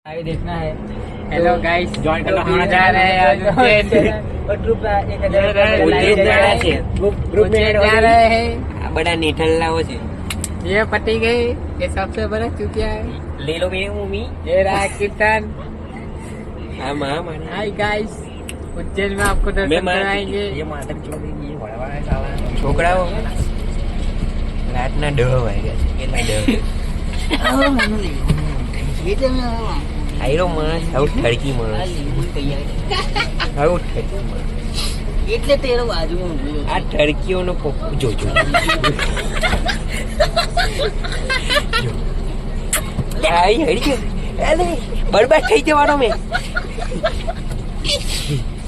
आगे देखना है। हेलो गाइस, ज्वाइन करना हम जा रहे हैं और ग्रुप में ग्रुप में जा रहे हैं। बड़ा निठल्लाओ छे ये पटी गई, ये सबसे बड़ा चुतिया है। ले लो मेरे मम्मी ये रहा कीर्तन। हाँ माँ माने हाय गाइस, उज्जैन में आपको दर्शन कराएंगे। ये माधव चौधरी ये बड़ा बड़ा साला છોકરાઓ રાતના 10 વાગ્યા છે કેટલા 10 આયરો માણસ આઉટ ઠડકી માણસ આઉટ ઠડકી માણસ એટલે તેરો બાજુ આ ઠડકીઓનો પપ્પુ જોજો આઈ હડી ગયો અલે બરબાદ થઈ જવાનો મે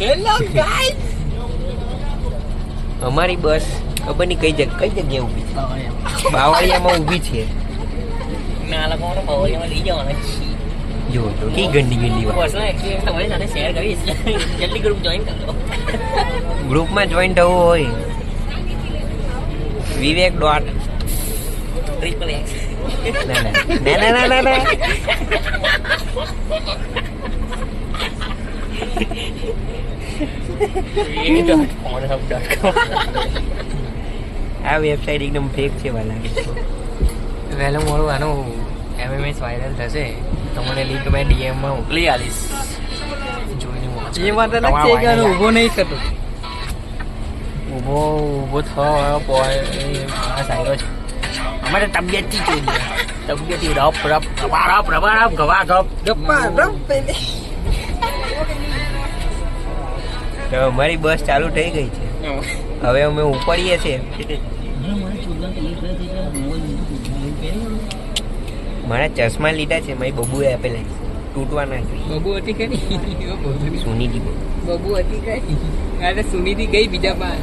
હેલો ગાઈસ અમારી બસ ખબર નહીં કઈ જગ્યાએ ઊભી છે બાવળિયામાં ઊભી છે ના લોકોને બાવળિયામાં લઈ જવાના જો તો કી ગંદી વાત પર્સનલ એક્સપિરિયન્સ તમારી સાથે શેર કરીશ જલ્દી ગ્રુપ જોઈન કરો ગ્રુપમાં જોઈન થવું હોય વિવેક ડોટ ટ્રિપલ એક્સ ના આ વેબસાઇટ એકદમ ફેક છે વાલા વહેલું મોડું આનું એમએમએસ વાયરલ થશે, તમને લિંક મેં ડીએમ માં મોકલી આલીશ. જોઈને એ વાત અલગ છે કે ઊભો નહીં થતો, ઊભો થયો પોય માણસ આવ્યો છે. અમારે તબિયતથી જોઈએ તબિયતી રપ ગવા ગપ ગપ્પા રપ પેલે. તો અમારી બસ ચાલુ થઈ ગઈ છે, હવે અમે ઉપડીએ છીએ. મારા ચશ્મા લીધા છે, મારી બબુએ આપેલા છે, તૂટવા ના જોઈએ. બબુ હતી કઈ સુનીજી બબુ હતી કઈ અરે સુનીથી ગઈ બીજા માં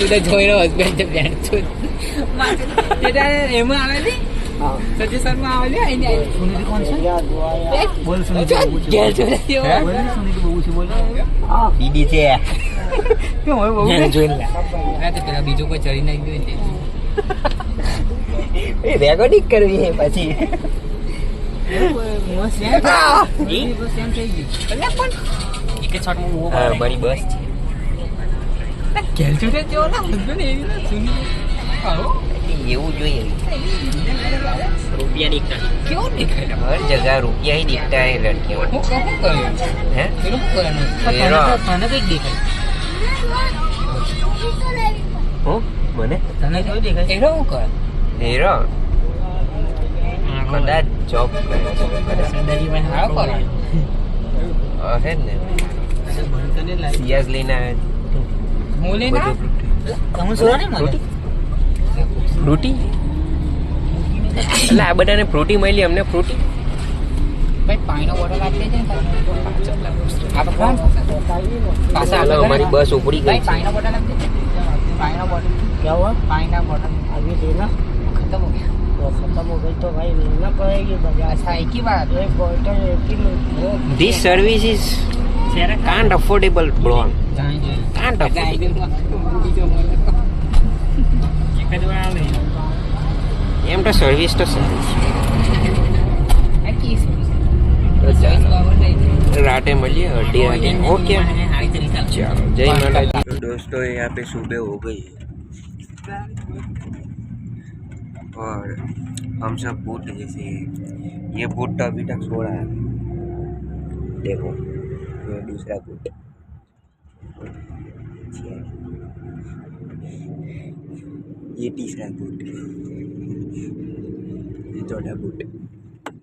સુધા જોઈ રહ્યો હસબન્ડ બેન એમાં આવેલી સજેશનમાં આવેલી આઈને સુનિધિ કોણ છે બોલ સુનિધિ બહુ છે ઘેર જોડે બોલ સુનિધિ બહુ છે બોલ દીદી છે કેમ હોય બહુ જોઈ લે. આ તો પેલા બીજો કોઈ ચડી નાખ્યું ને એ રેકોર્ડિંગ કરવી છે પછી મારી બસ છે ઘેર જોડે જેવો ના હસબન્ડ એવી ના સુની એવું જોઈએ. રૂપિયા દીકતા કેવું દેખાય હર જગા રૂપિયા ही दिखता है लड़कियों હું કહું કર્યું હે પેલું કરવાનું તને કઈ દેખાય હું મને તને કેવું દેખાય એનો હું કર હીરો કદાચ જોબ કરે સંદાજીભાઈ હા કર હે ને સિયાસ લઈને હું લઈને તમે સોરા નહીં મળે ફ્રૂટી એટલે આ બધાને ફ્રૂટી મળી, અમને ફ્રૂટી ભાઈ પાણીનો બોટલ આપી દે પાછા ચાલો અમારી બસ ઉપડી ગઈ ભાઈ છે. પાણીનો બોટલ આપી દે पानी बोतल क्या हुआ पानी बोतल अभी देना खत्म हो गया तो खत्म हो गई तो भाई लेना पड़ेगी बाजार अच्छा एक ही बात एक बोतल एक ही में This service is can't affordable bro. Can't affordable. એમ તો સર્વિસ તો સર્વિસ राते मिलिए हड्डी राते ओके चलो जय माता दी. दोस्तों यहाँ पे सुबह हो गई है और हम सब बूट जैसे ये बूट तो अभी तक सो रहा है, देखो ये दूसरा बूट, ये तीसरा बूट, ये चौथा बूट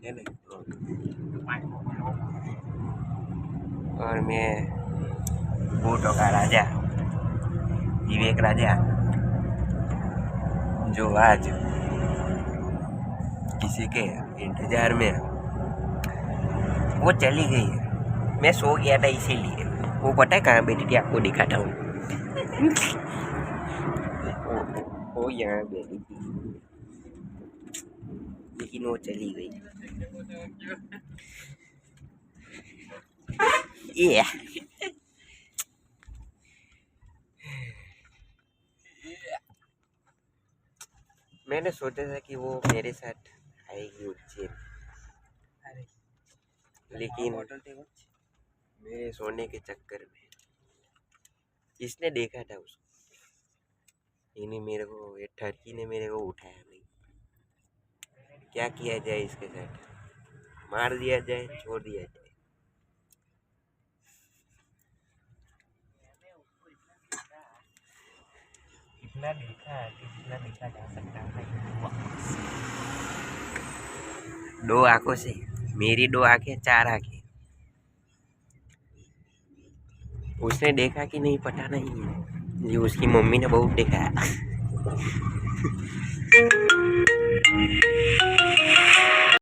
है ना. और मैं बूटों का राजा विवेक राजा जो आज किसी के इंतजार में वो चली गई है. मैं सो गया था इसीलिए, वो पता है कहाँ बैठी थी आपको दिखाता हूँ. वो यहाँ बैठी थी लेकिन वो चली गई. ये मैंने सोचा था कि वो मेरे साथ आएगी उज्जैन, लेकिन मेरे सोने के चक्कर में इसने देखा था उसको, इन्हें मेरे को, ये ठरकी ने मेरे को उठाया नहीं। क्या किया जाए इसके साथ? मार दिया जाए, छोड़ दिया जाए? कितना देखा कि जितना देखा जा सकता है। दो आंखों से, मेरी 2 आंखें 4 आंखें, उसने देखा कि नहीं पता नहीं, ये उसकी मम्मी ने बहुत देखा है।